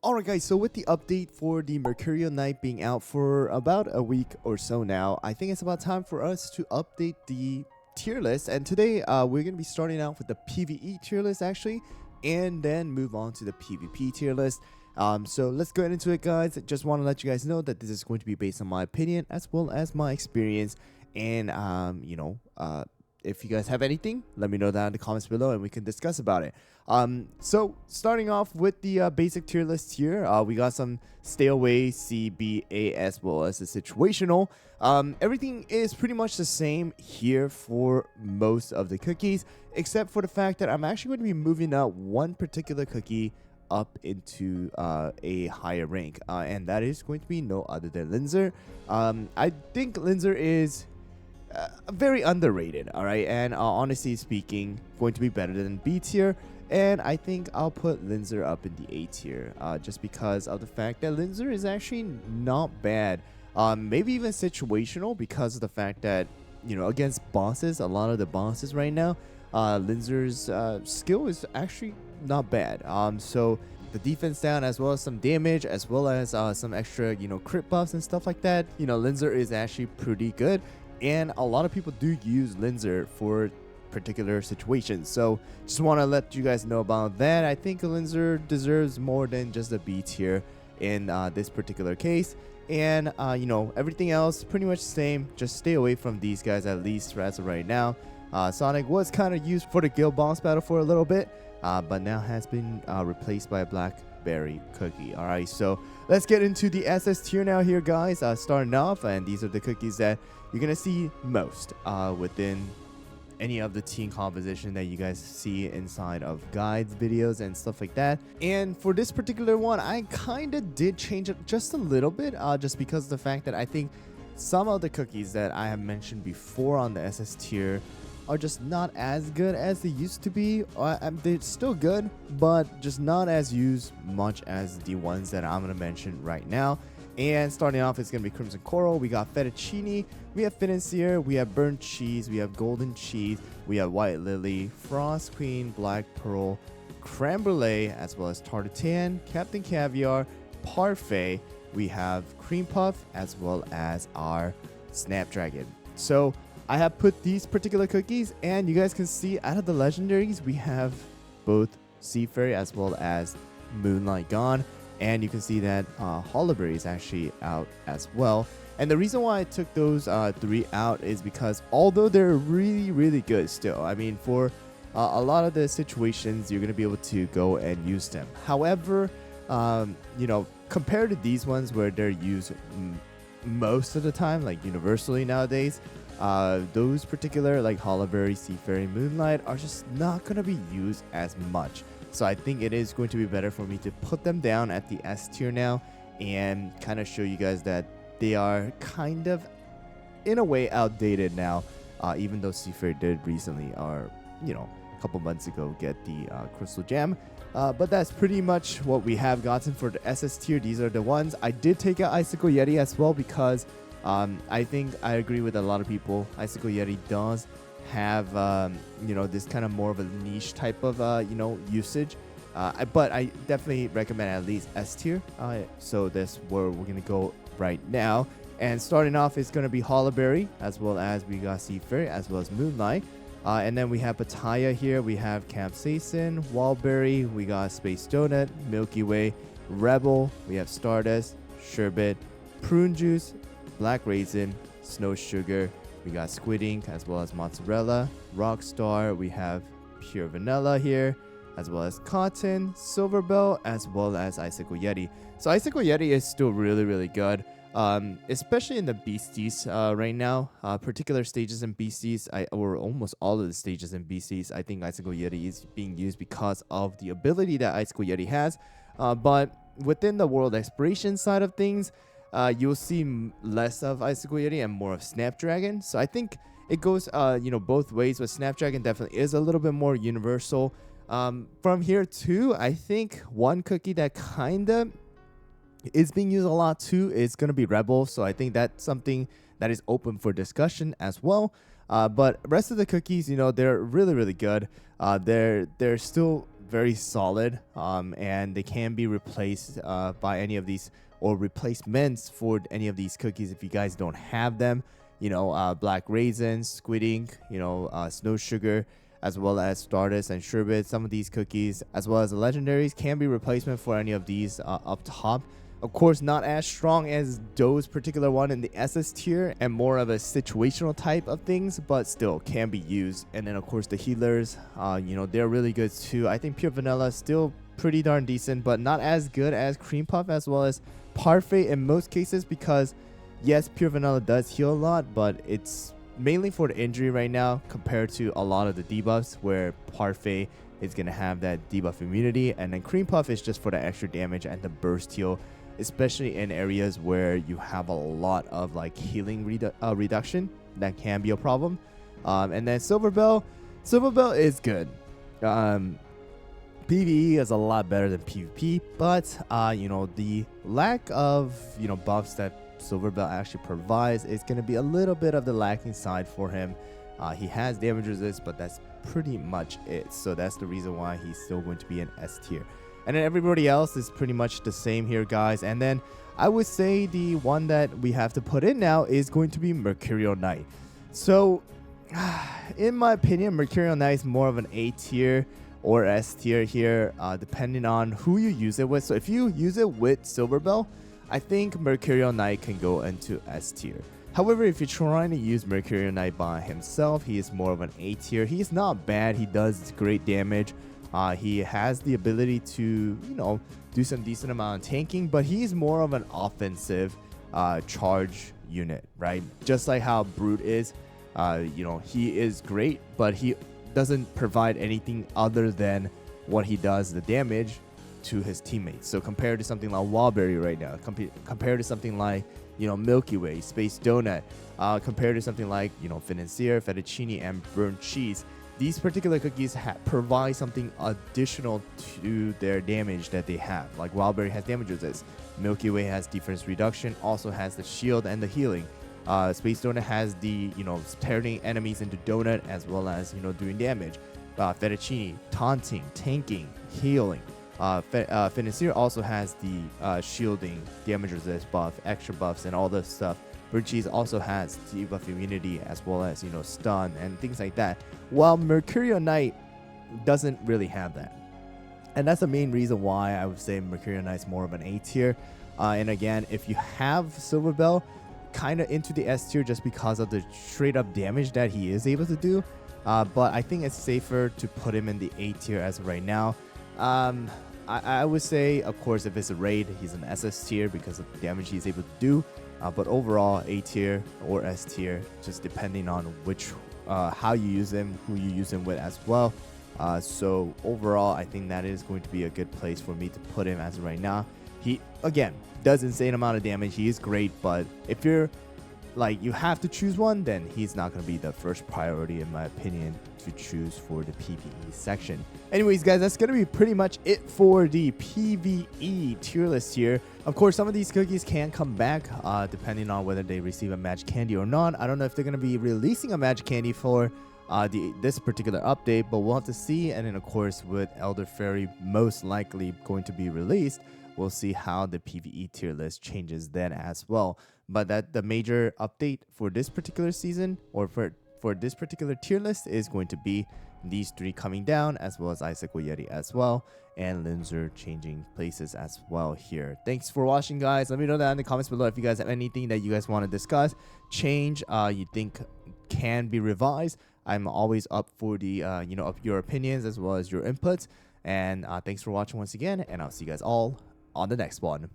Alright guys, so with the update for the Mercurial Knight being out for about a week or so now, I think it's about time for us to update the tier list. And today we're going to be starting out with the PvE tier list actually, and then move on to the PvP tier list. So let's go into it guys. Just want to let you guys know that this is going to be based on my opinion as well as my experience. And if you guys have anything, let me know down in the comments below and we can discuss about it. So starting off with the basic tier list here, we got some stay away, CBA, as well as the situational. Everything is pretty much the same here for most of the cookies, except for the fact that I'm actually going to be moving out one particular cookie up into a higher rank, and that is going to be no other than Linzer. I think Linzer is very underrated, all right, and honestly speaking, going to be better than B tier. And I think I'll put Linzer up in the A tier, just because of the fact that Linzer is actually not bad. Maybe even situational because of the fact that, you know, against bosses, a lot of the bosses right now, Linzer's skill is actually not bad. So the defense down, as well as some damage, as well as some extra, you know, crit buffs and stuff like that. You know, Linzer is actually pretty good, and a lot of people do use Linzer for particular situations. So just want to let you guys know about that. I think Linzer deserves more than just a B tier in this particular case. And you know, everything else pretty much the same. Just stay away from these guys, at least as of right now. Sonic was kind of used for the guild boss battle for a little bit, but now has been replaced by a blackberry cookie. Alright, so let's get into the SS tier now here guys. Starting off, and these are the cookies that you're gonna see most within any of the team composition that you guys see inside of guides, videos, and stuff like that. And for this particular one, I kind of did change it just a little bit, just because of the fact that I think some of the cookies that I have mentioned before on the SS tier are just not as good as they used to be. They're still good, but just not as used much as the ones that I'm going to mention right now. And starting off, it's going to be Crimson Coral. We got Fettuccine, we have Financier, we have Burnt Cheese, we have Golden Cheese, we have White Lily, Frost Queen, Black Pearl, Creme Brulee, as well as Tartatan, Captain Caviar, Parfait. We have Cream Puff, as well as our Snapdragon. So I have put these particular cookies, and you guys can see out of the legendaries, we have both Sea Fairy as well as Moonlight gone. And you can see that Hollyberry is actually out as well. And the reason why I took those three out is because although they're really, really good still, I mean, for a lot of the situations, you're going to be able to go and use them. However, you know, compared to these ones where they're used most of the time, like universally nowadays, those particular like Hollyberry, Sea Fairy, Moonlight are just not going to be used as much. So I think it is going to be better for me to put them down at the S tier now and kind of show you guys that they are kind of, in a way, outdated now, even though Sea Fairy did recently, or, you know, a couple months ago, get the Crystal Gem. But that's pretty much what we have gotten for the SS tier. These are the ones. I did take out Icicle Yeti as well because I think I agree with a lot of people. Icicle Yeti does have you know, this kind of more of a niche type of you know, usage, but I definitely recommend at least S tier. So that's where we're gonna go right now, and starting off is gonna be Hollyberry, as well as we got Sea Fairy, as well as Moonlight, and then we have Pattaya here, we have Capsaicin, Wallberry, we got Space Donut, Milky Way, Rebel, we have Stardust, Sherbet, Prune Juice, Black Raisin, Snow Sugar. We got Squid Ink, as well as Mozzarella, Rockstar. We have Pure Vanilla here, as well as Cotton, Silver Bell, as well as Icicle Yeti. So Icicle Yeti is still really, really good, especially in the Beasties right now. Particular stages in Beasties, or almost all of the stages in Beasties, I think Icicle Yeti is being used because of the ability that Icicle Yeti has. But within the world exploration side of things, you'll see less of Icicle Yeti and more of Snapdragon. So I think it goes, you know, both ways. But Snapdragon definitely is a little bit more universal. From here too, I think one cookie that kinda is being used a lot too is gonna be Rebel. So I think that's something that is open for discussion as well. But rest of the cookies, you know, they're really, really good. They're still very solid, and they can be replaced by any of these, or replacements for any of these cookies if you guys don't have them. Black raisins, squid ink, snow sugar, as well as Stardust and Sherbet. Some of these cookies, as well as the legendaries, can be replacement for any of these up top. Of course, not as strong as those particular one in the SS tier, and more of a situational type of things, but still can be used. And then of course the healers, they're really good too. I think Pure Vanilla is still pretty darn decent, but not as good as Cream Puff as well as Parfait in most cases, because yes, Pure Vanilla does heal a lot, but it's mainly for the injury right now compared to a lot of the debuffs, where Parfait is going to have that debuff immunity, and then Cream Puff is just for the extra damage and the burst heal, especially in areas where you have a lot of like healing reduction. That can be a problem. And then Silver Bell is good. PvE is a lot better than PvP, but the lack of buffs that Silver Bell actually provides is going to be a little bit of the lacking side for him. He has damage resist, but that's pretty much it. So that's the reason why he's still going to be an S tier. And then everybody else is pretty much the same here, guys. And then I would say the one that we have to put in now is going to be Mercurial Knight. So in my opinion, Mercurial Knight is more of an A tier or S tier here, depending on who you use it with. So if you use it with Silver Bell, I think Mercurial Knight can go into S tier. However, if you're trying to use Mercurial Knight by himself, he is more of an A tier. He's not bad. He does great damage. He has the ability to, do some decent amount of tanking, but he's more of an offensive charge unit, right? Just like how Brute is. He is great, but he doesn't provide anything other than what he does, the damage to his teammates. So compared to something like Wildberry right now, compared to something like Milky Way, Space Donut, compared to something like Financier, Fettuccine, and Burnt Cheese, these particular cookies provide something additional to their damage that they have. Like Wildberry has damage resist, Milky Way has defense reduction, also has the shield and the healing. Space Donut has the turning enemies into donut, as well as doing damage. Fettuccine, taunting, tanking, healing. Financier also has the shielding, damage resist buff, extra buffs, and all this stuff. Burnt Cheese also has debuff immunity, as well as stun and things like that, while Mercurial Knight doesn't really have that. And that's the main reason why I would say Mercurial Knight is more of an A tier. And again, if you have Silver Bell, kind of into the S tier just because of the straight up damage that he is able to do. But I think it's safer to put him in the A tier as of right now. I would say, of course, if it's a raid, he's an SS tier because of the damage he's able to do. But overall, A tier or S tier, just depending on which, how you use him, who you use him with as well. So overall, I think that is going to be a good place for me to put him as of right now. He, again, does insane amount of damage. He is great, but if you're like you have to choose one, then he's not going to be the first priority in my opinion to choose for the PvE section. Anyways, guys, that's going to be pretty much it for the PvE tier list here. Of course, some of these cookies can come back depending on whether they receive a magic candy or not. I don't know if they're going to be releasing a magic candy for this particular update, but we'll have to see. And then of course, with Elder Fairy most likely going to be released, we'll see how the PvE tier list changes then as well. But that the major update for this particular season, or for this particular tier list, is going to be these three coming down, as well as Icicle Yeti as well, and Linzer changing places as well here. Thanks for watching, guys. Let me know that in the comments below if you guys have anything that you guys want to discuss, change, you think can be revised. I'm always up for the of your opinions as well as your inputs. And thanks for watching once again, and I'll see you guys all on the next one.